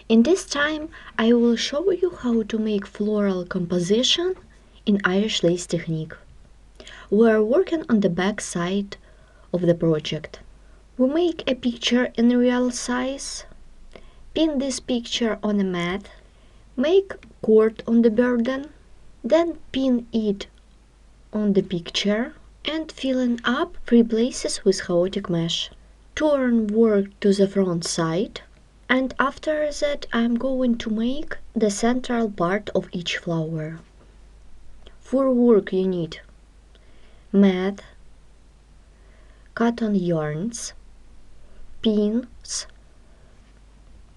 In this time, I will show you how to make floral composition in Irish lace technique. We are working on the back side of the project. We make a picture in real size, pin this picture on a mat, make cord on the burden, then pin it on the picture and filling up 3 places with chaotic mesh. Turn work to the front side, and after that I'm going to make the central part of each flower. For work you need mat, cotton yarns, pins,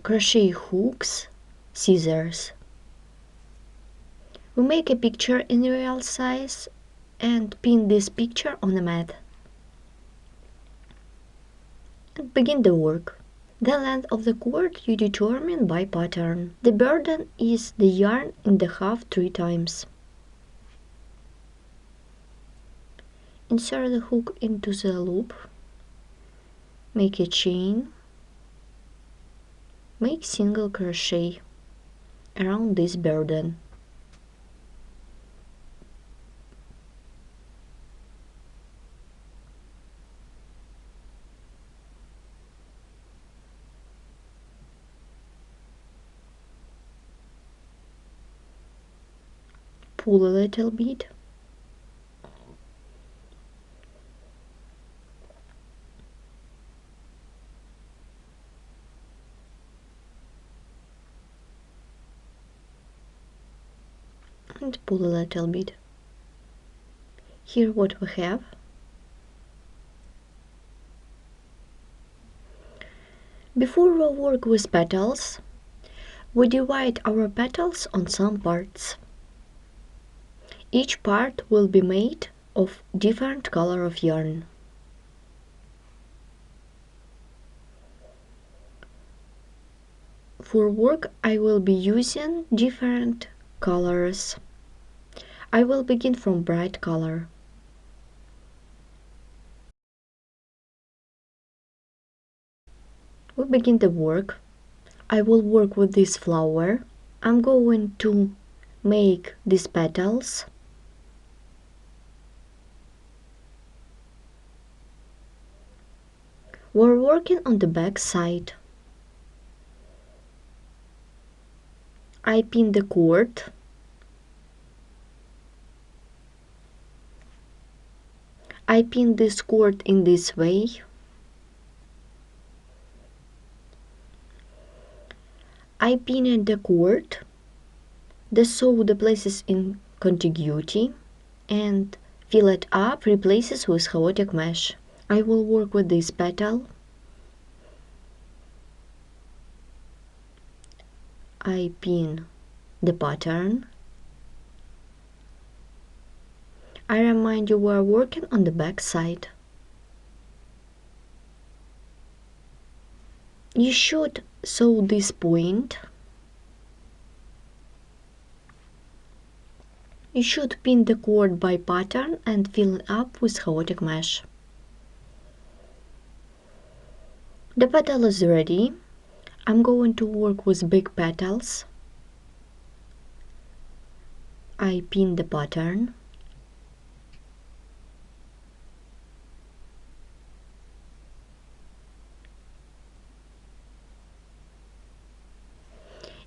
crochet hooks, scissors. We make a picture in real size and pin this picture on the mat. And begin the work. The length of the cord you determine by pattern. The burden is the yarn in the half 3 times. Insert the hook into the loop. Make a chain. Make single crochet around this burden. Pull a little bit. And pull a little bit. Here what we have. Before we work with petals, we divide our petals on some parts. Each part will be made of different color of yarn. For work I will be using different colors. I will begin from bright color. We begin the work. I will work with this flower. I'm going to make these petals. We're working on the back side. I pin the cord. I pin this cord in this way. I pinned the cord, sew the places in contiguity, and fill it up 3 places with chaotic mesh. I will work with this petal. I pin the pattern. I remind you we are working on the back side. You should sew this point. You should pin the cord by pattern and fill it up with chaotic mesh. The petal is ready. I'm going to work with big petals. I pin the pattern.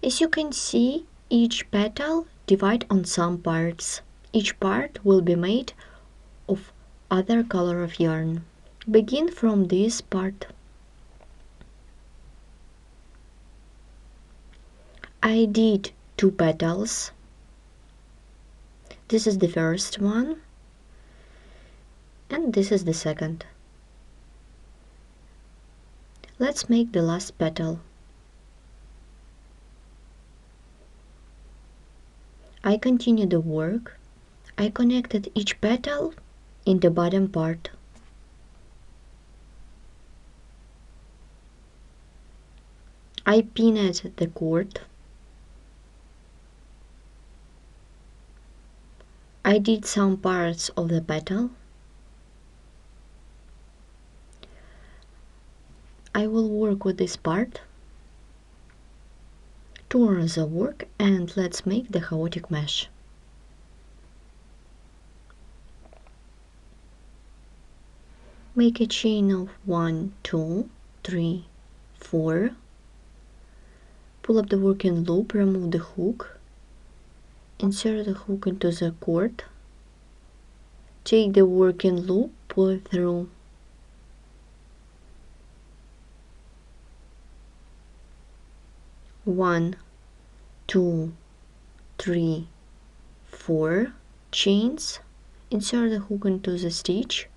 As you can see, each petal divides on some parts. Each part will be made of other color of yarn. Begin from this part. I did 2 petals. This is the first one, and this is the second. Let's make the last petal. I continue the work. I connected each petal in the bottom part. I pinned the cord. I did some parts of the petal. I will work with this part. Turn the work and let's make the chaotic mesh. Make a chain of 1, 2, 3, 4. Pull up the working loop, remove the hook, insert the hook into the cord, take the working loop, pull it through. One, 2, 3, 4 chains, insert the hook into the stitch,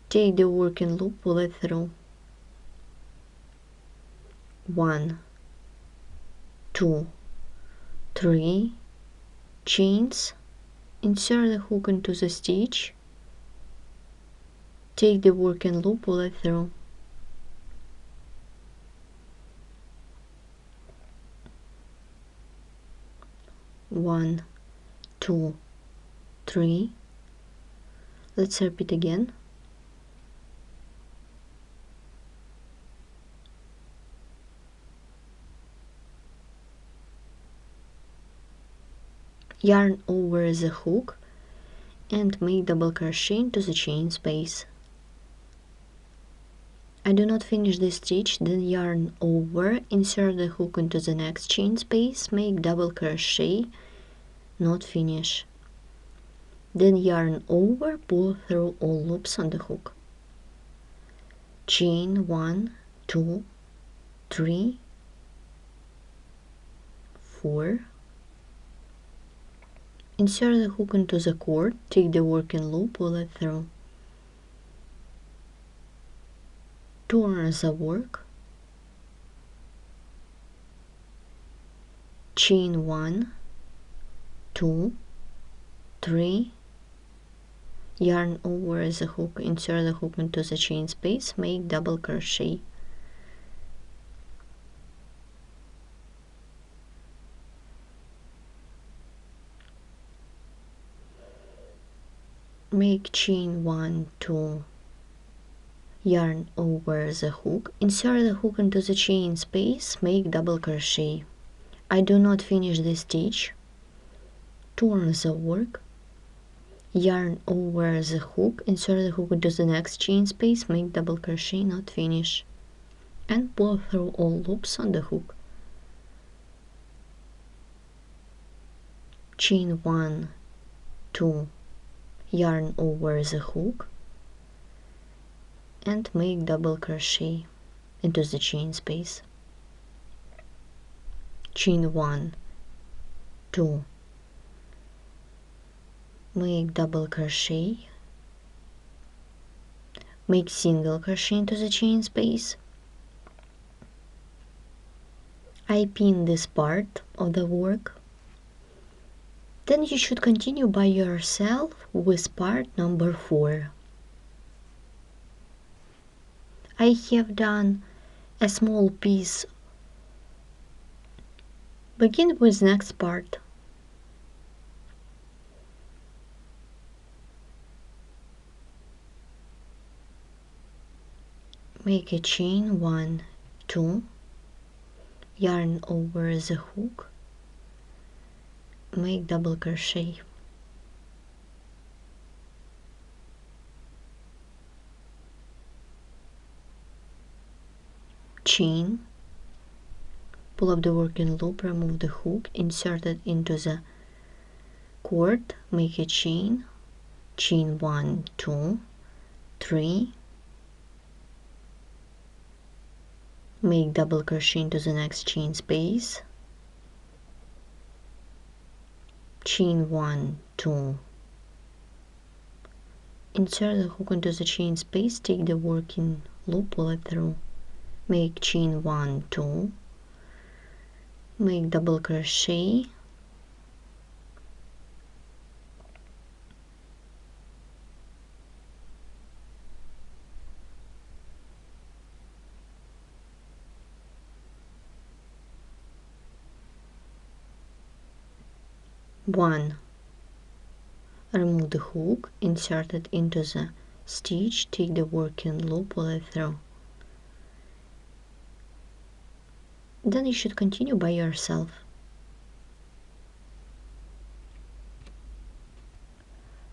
take the working loop, pull it through. 1, 2, 3 chains, insert the hook into the stitch, take the working loop, pull it through. 1, 2, 3. Let's repeat again. Yarn over the hook and make double crochet into the chain space. I do not finish this stitch, then yarn over, insert the hook into the next chain space, make double crochet, not finish. Then yarn over, pull through all loops on the hook. Chain 1, 2, 3, 4. Insert the hook into the cord, take the working loop, pull it through. Turn the work, chain 1, 2, 3, yarn over the hook, insert the hook into the chain space, make double crochet. Make chain 1, 2, yarn over the hook, insert the hook into the chain space, make double crochet. I do not finish this stitch. Turn the work, yarn over the hook, insert the hook into the next chain space, make double crochet, not finish, and pull through all loops on the hook. Chain 1, 2, yarn over the hook and make double crochet into the chain space. Chain 1, 2, make double crochet, make single crochet into the chain space. I pin this part of the work. Then you should continue by yourself with part number 4. I have done a small piece. Begin with next part. Make a chain 1, 2, yarn over the hook, make double crochet. Chain, pull up the working loop, remove the hook, insert it into the cord, make a chain, chain 1, 2, 3, make double crochet into the next chain space, chain 1, 2, insert the hook into the chain space, take the working loop, pull it through, make chain 1, 2, make double crochet, one, remove the hook, insert it into the stitch, take the working loop, pull it through. Then you should continue by yourself.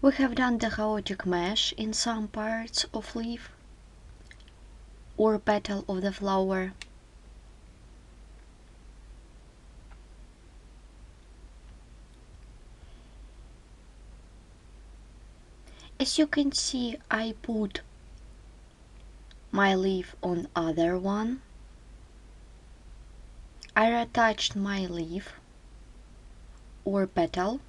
We have done the chaotic mesh in some parts of leaf or petal of the flower. As you can see, I put my leaf on other one. I attached my leaf or petal.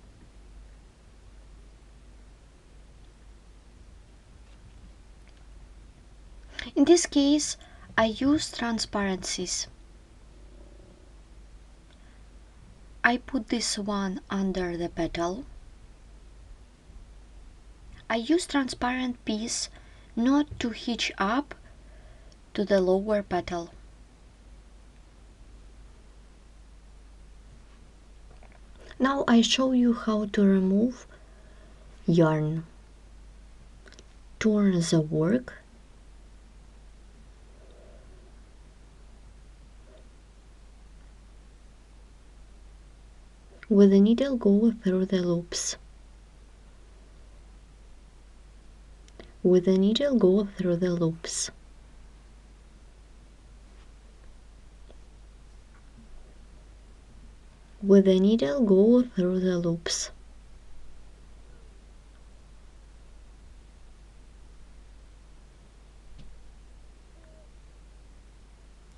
In this case, I use transparencies. I put this one under the petal. I use transparent piece not to hitch up to the lower petal. Now I show you how to remove yarn. Turn the work. With the needle go through the loops. With the needle go through the loops. With the needle go through the loops.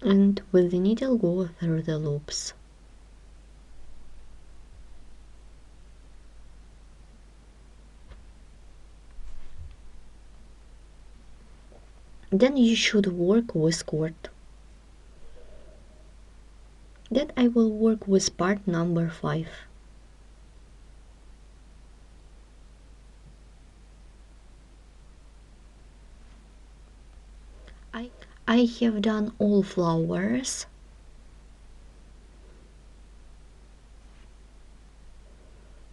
And with the needle go through the loops. Then you should work with cord. Then I will work with part number 5. I have done all flowers.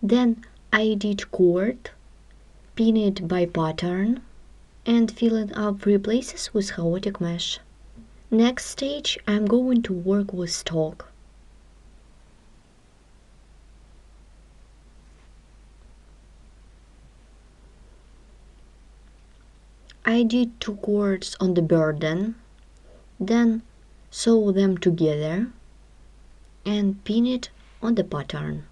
Then I did cord, pin it by pattern, and fill it up 3 places with chaotic mesh. Next stage, I'm going to work with stalk. I did 2 cords on the burden, then sew them together and pin it on the pattern.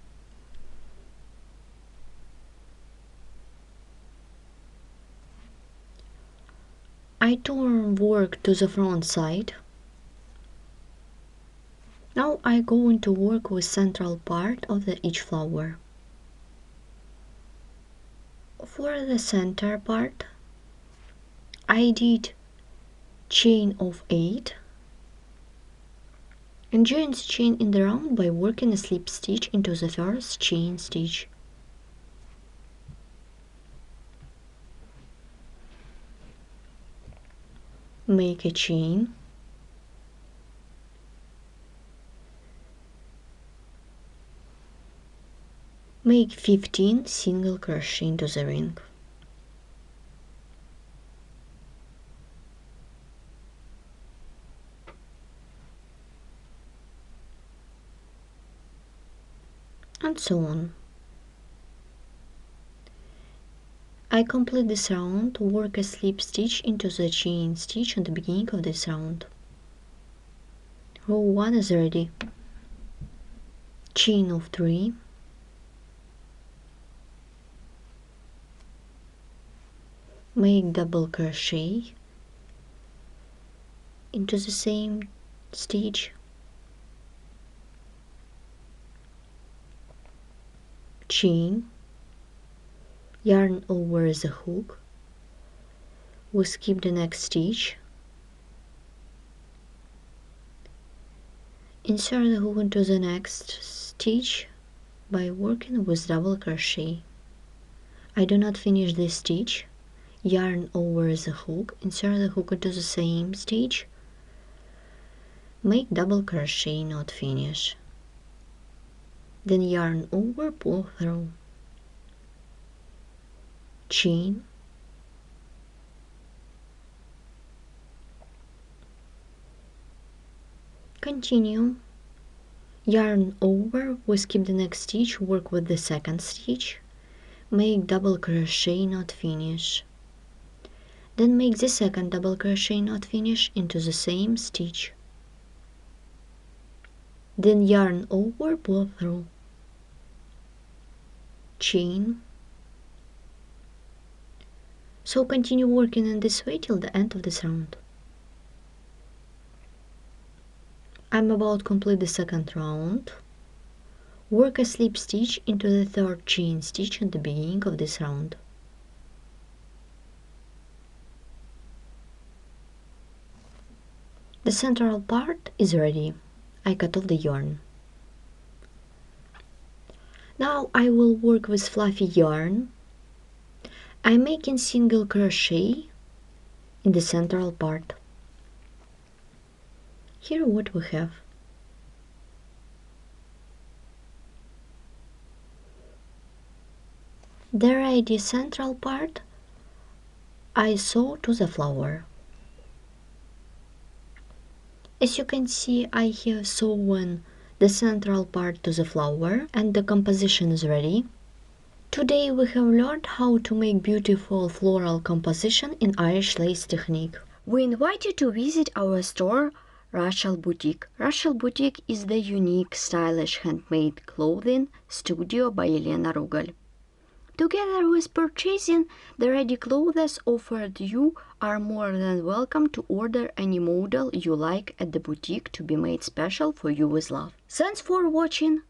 I turn work to the front side. Now I'm going to work with central part of each flower. For the center part, I did chain of 8 and join the chain in the round by working a slip stitch into the first chain stitch. Make a chain, make 15 single crochet into the ring. And so on. I complete this round, work a slip stitch into the chain stitch at the beginning of this round. Row 1 is ready. Chain of 3, make double crochet into the same stitch, chain, yarn over the hook, we skip the next stitch, insert the hook into the next stitch by working with double crochet. I do not finish this stitch, yarn over the hook, insert the hook into the same stitch, make double crochet, not finish, then yarn over, pull through, chain, continue Yarn over, we skip the next stitch, work with the second stitch, make double crochet knot finish. Then make the second double crochet knot finish into the same stitch. Then yarn over, pull through, chain. So continue working in this way till the end of this round. I'm about to complete the second round. Work a slip stitch into the third chain stitch at the beginning of this round. The central part is ready. I cut off the yarn. Now I will work with fluffy yarn. I'm making single crochet in the central part. Here what we have. The ready central part I sew to the flower. As you can see, I have sewn the central part to the flower and the composition is ready. Today we have learned how to make beautiful floral composition in Irish lace technique. We invite you to visit our store Rachel Boutique. Rachel Boutique is the unique, stylish handmade clothing studio by Elena Rugal. Together with purchasing the ready clothes offered, you are more than welcome to order any model you like at the boutique to be made special for you with love. Thanks for watching.